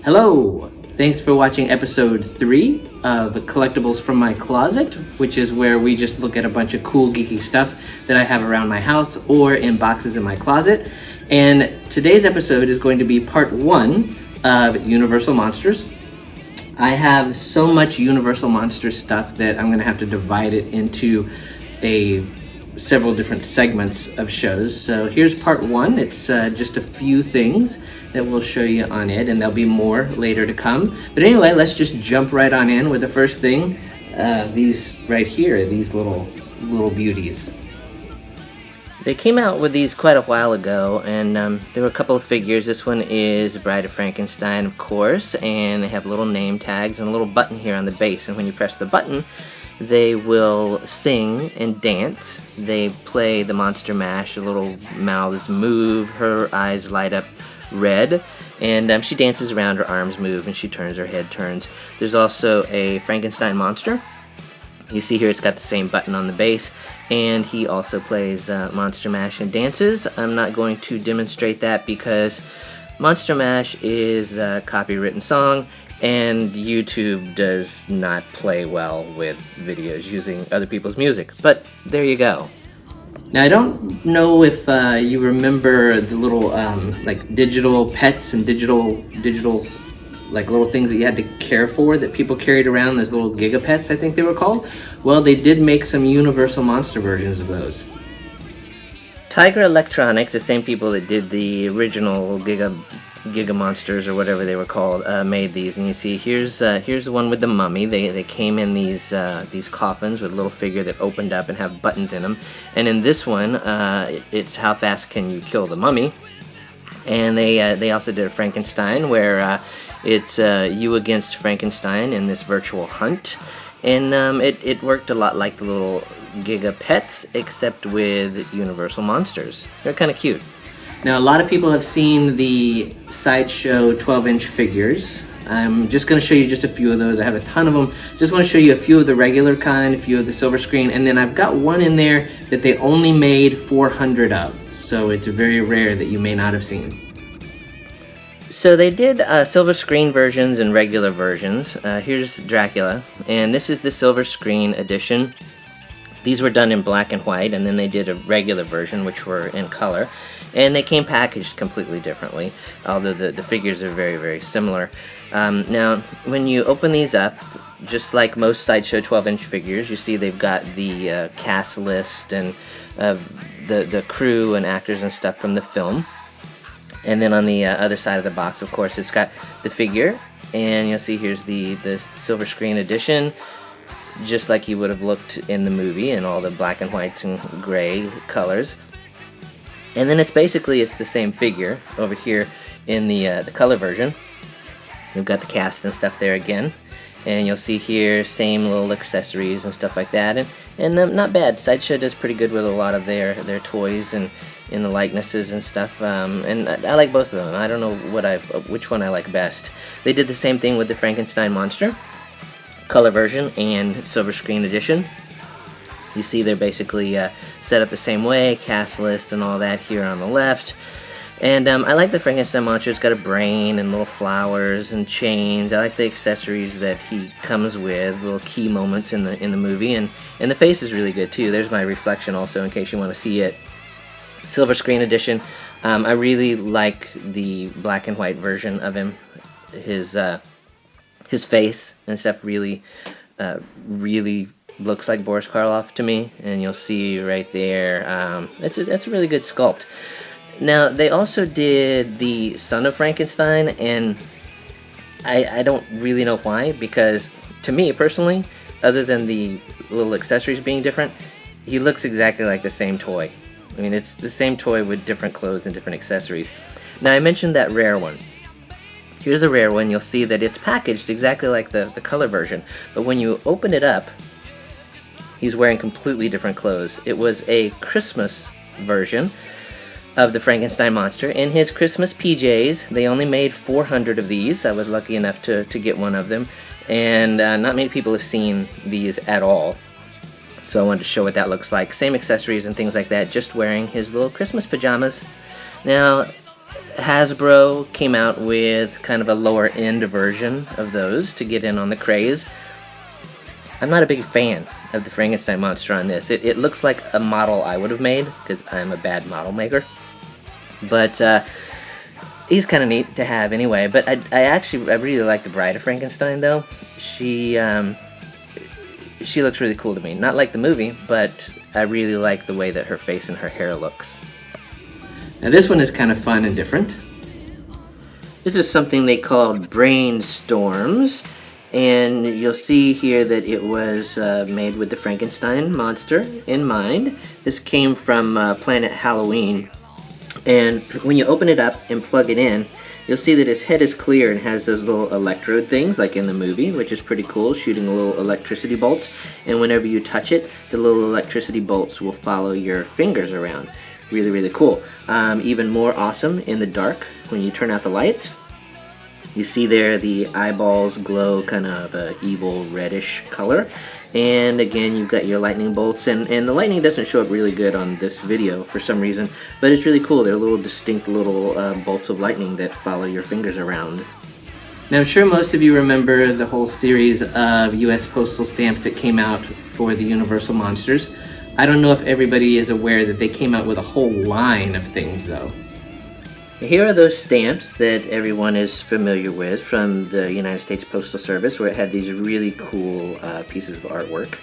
Hello! Thanks for watching episode 3 of Collectibles From My Closet, which is where we just look at a bunch of cool geeky stuff that I have around my house or in boxes in my closet. And today's episode is going to be part 1 of Universal Monsters. I have so much Universal Monsters stuff that I'm going to have to divide it into several different segments of shows. So here's part 1. It's just a few things that we'll show you on it, and there'll be more later to come. But anyway, let's just jump right on in with the first thing. These right here, these little beauties. They came out with these quite a while ago, and there were a couple of figures. This one is Bride of Frankenstein, of course, and they have little name tags and a little button here on the base, and when you press the button, they will sing and dance. They play the Monster Mash, the little mouths move, her eyes light up red, and she dances around, her arms move, and she turns, her head turns. There's also a Frankenstein Monster. You see here it's got the same button on the base, and he also plays Monster Mash and dances. I'm not going to demonstrate that because Monster Mash is a copywritten song, and YouTube does not play well with videos using other people's music. But there you go. Now I don't know if you remember the little like digital pets and digital like little things that you had to care for that people carried around, those little gigapets I think they were called. Well, they did make some Universal Monster versions of those. Tiger Electronics, the same people that did the original Giga Monsters or whatever they were called, made these, and you see here's the one with the mummy. They came in these coffins with a little figure that opened up and have buttons in them, and in this one it's how fast can you kill the mummy. And they also did a Frankenstein where it's you against Frankenstein in this virtual hunt, and it worked a lot like the little Giga Pets except with Universal Monsters. They're kind of cute. Now, a lot of people have seen the Sideshow 12-inch figures. I'm just going to show you just a few of those. I have a ton of them. Just want to show you a few of the regular kind, a few of the silver screen, and then I've got one in there that they only made 400 of. So it's very rare that you may not have seen. So they did silver screen versions and regular versions. Here's Dracula, and this is the silver screen edition. These were done in black and white, and then they did a regular version, which were in color. And they came packaged completely differently, although the figures are very, very similar. Now, when you open these up, just like most Sideshow 12-inch figures, you see they've got the cast list and the crew and actors and stuff from the film. And then on the other side of the box, of course, it's got the figure. And you'll see here's the silver screen edition, just like he would have looked in the movie, in all the black and whites and gray colors. And then it's the same figure over here in the color version. You've got the cast and stuff there again, and you'll see here same little accessories and stuff like that, and not bad. Sideshow does pretty good with a lot of their toys and in the likenesses and stuff. And I like both of them. I don't know which one I like best. They did the same thing with the Frankenstein Monster, color version and silver screen edition. You see they're basically set up the same way, cast list and all that here on the left. And I like the Frankenstein Monster. It's got a brain and little flowers and chains. I like the accessories that he comes with, little key moments in the movie. And the face is really good too. There's my reflection also in case you want to see it. Silver screen edition. I really like the black and white version of him. His face and stuff really looks like Boris Karloff to me, and you'll see right there, that's a really good sculpt. Now, they also did the Son of Frankenstein, and I don't really know why, because to me, personally, other than the little accessories being different, he looks exactly like the same toy. I mean, it's the same toy with different clothes and different accessories. Now, I mentioned that rare one. Here's a rare one. You'll see that it's packaged exactly like the color version, but when you open it up, he's wearing completely different clothes. It was a Christmas version of the Frankenstein Monster in his Christmas PJs. They only made 400 of these. I was lucky enough to get one of them, and not many people have seen these at all. So I wanted to show what that looks like. Same accessories and things like that, just wearing his little Christmas pajamas. Now, Hasbro came out with kind of a lower end version of those to get in on the craze. I'm not a big fan of the Frankenstein monster on this. It looks like a model I would have made, because I'm a bad model maker. But he's kind of neat to have anyway. But I really like the Bride of Frankenstein, though. She looks really cool to me. Not like the movie, but I really like the way that her face and her hair looks. Now this one is kind of fun and different. This is something they called Brainstorms, and you'll see here that it was made with the Frankenstein monster in mind. This came from Planet Halloween, and when you open it up and plug it in, you'll see that his head is clear and has those little electrode things like in the movie, which is pretty cool, shooting little electricity bolts, and whenever you touch it, the little electricity bolts will follow your fingers around. Really, really cool. Even more awesome in the dark when you turn out the lights. You see there the eyeballs glow kind of an evil reddish color. And again, you've got your lightning bolts. And the lightning doesn't show up really good on this video for some reason. But it's really cool. They're little distinct little bolts of lightning that follow your fingers around. Now, I'm sure most of you remember the whole series of U.S. postal stamps that came out for the Universal Monsters. I don't know if everybody is aware that they came out with a whole line of things, though. Here are those stamps that everyone is familiar with from the United States Postal Service, where it had these really cool pieces of artwork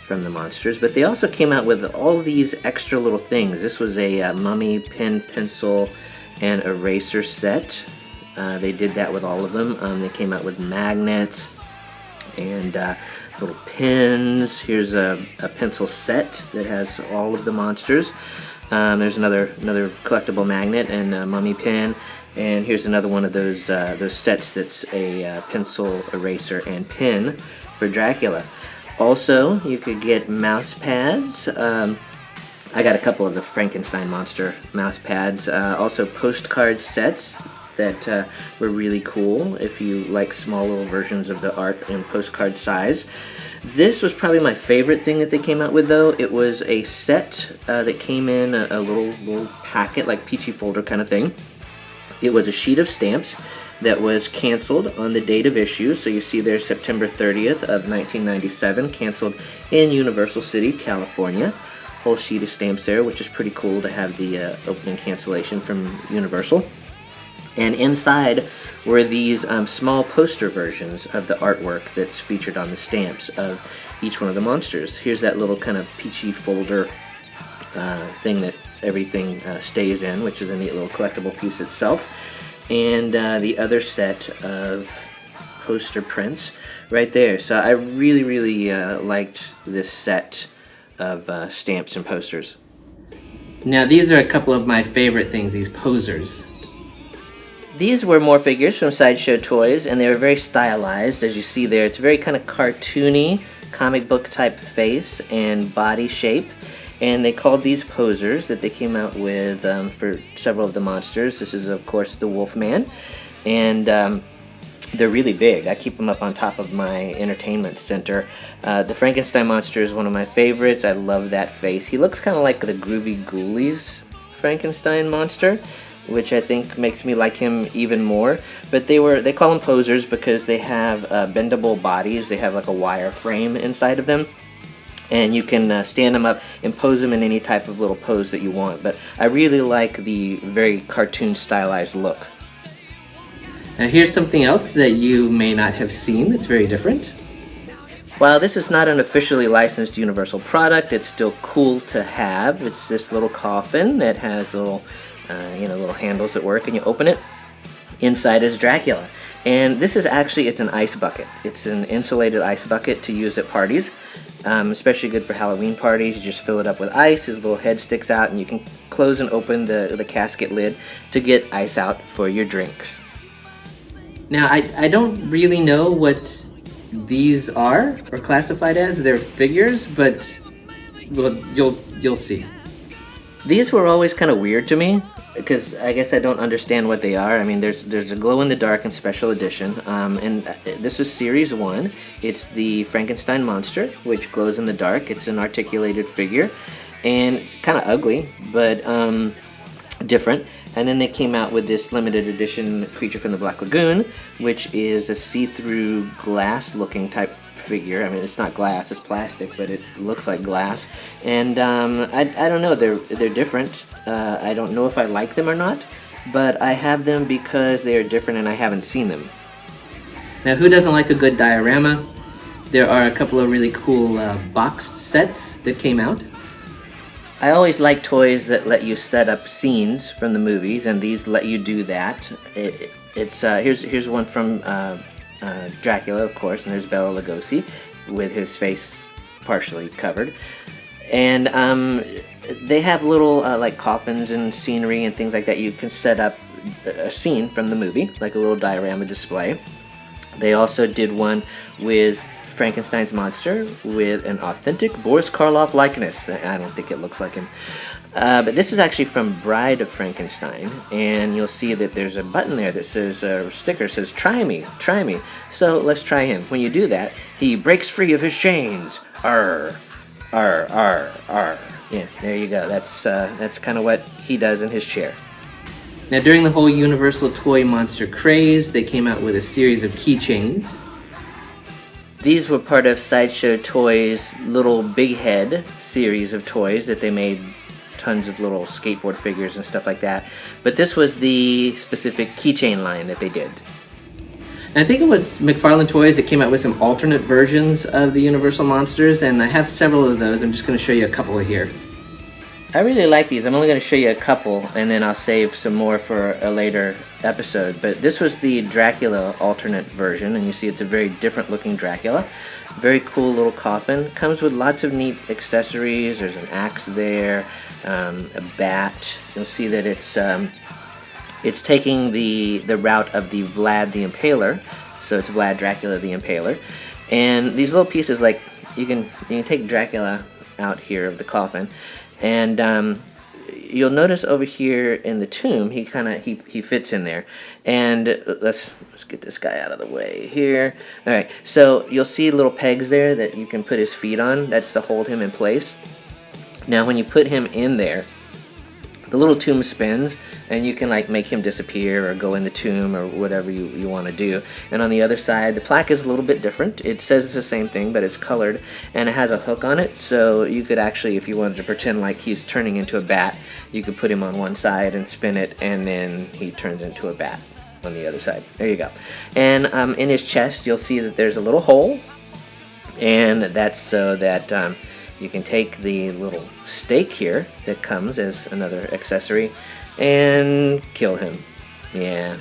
from the monsters. But they also came out with all these extra little things. This was a mummy, pen, pencil, and eraser set. They did that with all of them. They came out with magnets and little pins. Here's a pencil set that has all of the monsters. There's another collectible magnet and a mummy pin. And here's another one of those sets that's a pencil, eraser, and pin for Dracula. Also, you could get mouse pads. I got a couple of the Frankenstein Monster mouse pads. Also postcard sets that were really cool if you like small little versions of the art in postcard size. This was probably my favorite thing that they came out with, though. It was a set that came in a little packet, like peachy folder kind of thing. It was a sheet of stamps that was canceled on the date of issue. So you see there September 30th of 1997, canceled in Universal City, California. Whole sheet of stamps there, which is pretty cool to have the opening cancellation from Universal. And inside were these small poster versions of the artwork that's featured on the stamps of each one of the monsters. Here's that little kind of peachy folder thing that everything stays in, which is a neat little collectible piece itself. And the other set of poster prints right there. So I really, really liked this set of stamps and posters. Now these are a couple of my favorite things, these posers. These were more figures from Sideshow Toys, and they were very stylized. As you see there, it's very kind of cartoony, comic book type face and body shape. And they called these posers that they came out with for several of the monsters. This is, of course, the Wolfman. And they're really big. I keep them up on top of my entertainment center. The Frankenstein Monster is one of my favorites. I love that face. He looks kind of like the Groovy Ghoulies Frankenstein Monster, which I think makes me like him even more. But they call them posers because they have bendable bodies. They have like a wire frame inside of them, and you can stand them up and pose them in any type of little pose that you want. But I really like the very cartoon stylized look. Now here's something else that you may not have seen that's very different. While this is not an officially licensed Universal product, it's still cool to have. It's this little coffin that has little little handles that work, and you open it. Inside is Dracula. And this is actually, it's an ice bucket. It's an insulated ice bucket to use at parties. Especially good for Halloween parties. You just fill it up with ice, his little head sticks out, and you can close and open the casket lid to get ice out for your drinks. Now, I don't really know what these are or classified as. They're figures, but well, you'll see. These were always kind of weird to me, because I guess I don't understand what they are. I mean, there's a glow-in-the-dark and special edition, and this is Series 1. It's the Frankenstein Monster, which glows in the dark. It's an articulated figure, and it's kind of ugly, but different. And then they came out with this limited edition Creature from the Black Lagoon, which is a see-through glass looking type figure. I mean, it's not glass, it's plastic, but it looks like glass. And I don't know, they're different. I don't know if I like them or not, but I have them because they are different and I haven't seen them. Now, who doesn't like a good diorama? There are a couple of really cool boxed sets that came out. I always like toys that let you set up scenes from the movies, and these let you do that. Here's one from Dracula, of course, and there's Bela Lugosi with his face partially covered. And they have little like coffins and scenery and things like that. You can set up a scene from the movie, like a little diorama display. They also did one with Frankenstein's monster with an authentic Boris Karloff likeness. I don't think it looks like him. But this is actually from Bride of Frankenstein, and you'll see that there's a button there that says, a sticker says, try me, try me. So let's try him. When you do that, he breaks free of his chains. Arr, arr, arr, arr. Yeah, there you go. That's kind of what he does in his chair. Now, during the whole Universal toy monster craze, they came out with a series of keychains. These were part of Sideshow Toys' Little Big Head series of toys that they made tons of little skateboard figures and stuff like that. But this was the specific keychain line that they did. And I think it was McFarlane Toys that came out with some alternate versions of the Universal Monsters, and I have several of those. I'm just going to show you a couple here. I really like these. I'm only going to show you a couple, and then I'll save some more for a later episode. But this was the Dracula Alternate version, and you see it's a very different looking Dracula. Very cool little coffin. Comes with lots of neat accessories. There's an axe there, a bat. You'll see that it's taking the route of the Vlad the Impaler. So it's Vlad Dracula the Impaler. And these little pieces, like you can take Dracula out here of the coffin. And you'll notice over here in the tomb, he fits in there. And let's get this guy out of the way here. All right, so you'll see little pegs there that you can put his feet on. That's to hold him in place. Now, when you put him in there, the little tomb spins, and you can like make him disappear or go in the tomb or whatever you want to do. And on the other side, the plaque is a little bit different. It says it's the same thing, but it's colored, and it has a hook on it, so you could actually, if you wanted to pretend like he's turning into a bat, you could put him on one side and spin it, and then he turns into a bat on the other side. There you go. And in his chest, you'll see that there's a little hole, and that's so that you can take the little stake here that comes as another accessory and kill him. Yeah,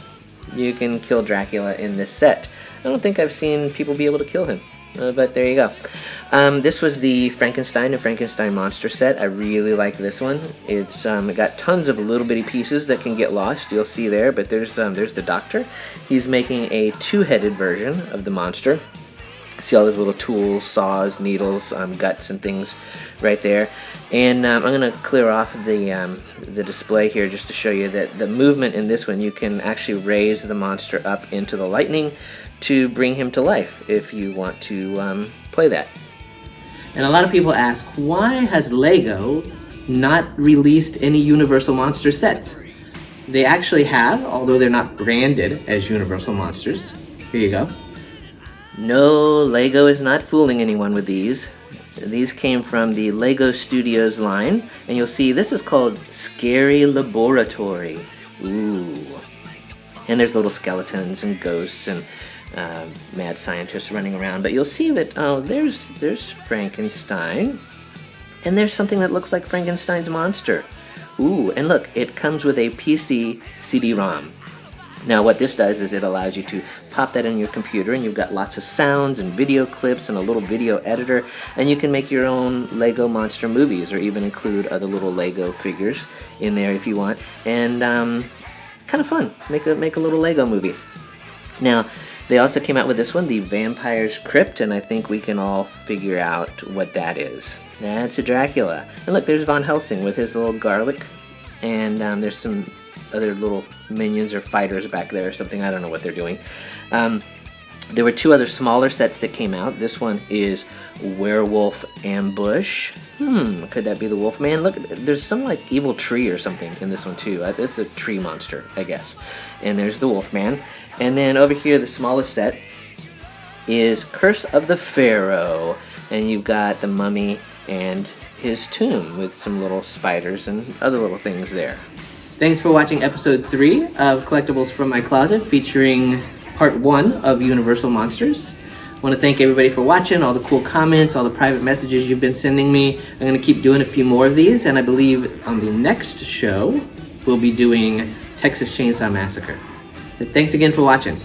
you can kill Dracula in this set. I don't think I've seen people be able to kill him, but there you go. This was the Frankenstein and Frankenstein Monster set. I really like this one. It's got tons of little bitty pieces that can get lost. You'll see there, but there's the doctor. He's making a two-headed version of the monster. See all those little tools, saws, needles, guts, and things right there. And I'm going to clear off the display here just to show you that the movement in this one, you can actually raise the monster up into the lightning to bring him to life if you want to play that. And a lot of people ask, why has Lego not released any Universal Monster sets? They actually have, although they're not branded as Universal Monsters. Here you go. No, Lego is not fooling anyone with these. These came from the Lego Studios line, and you'll see this is called Scary Laboratory. Ooh. And there's little skeletons and ghosts and mad scientists running around. But you'll see that, there's Frankenstein, and there's something that looks like Frankenstein's monster. Ooh, and look, it comes with a PC CD-ROM. Now what this does is it allows you to pop that in your computer, and you've got lots of sounds and video clips and a little video editor, and you can make your own Lego monster movies, or even include other little Lego figures in there if you want. And kind of fun. Make a little Lego movie. Now they also came out with this one, the Vampires Crypt, and I think we can all figure out what that is. That's a Dracula. And look, there's Von Helsing with his little garlic, and there's some other little minions or fighters back there or something. I don't know what they're doing. There were 2 other smaller sets that came out. This one is Werewolf Ambush. Could that be the Wolfman? Look, there's some like evil tree or something in this one too. It's a tree monster, I guess. And there's the Wolfman. And then over here, the smallest set is Curse of the Pharaoh. And you've got the mummy and his tomb with some little spiders and other little things there. Thanks for watching episode 3 of Collectibles From My Closet, featuring part 1 of Universal Monsters. I want to thank everybody for watching, all the cool comments, all the private messages you've been sending me. I'm going to keep doing a few more of these, and I believe on the next show, we'll be doing Texas Chainsaw Massacre. Thanks again for watching.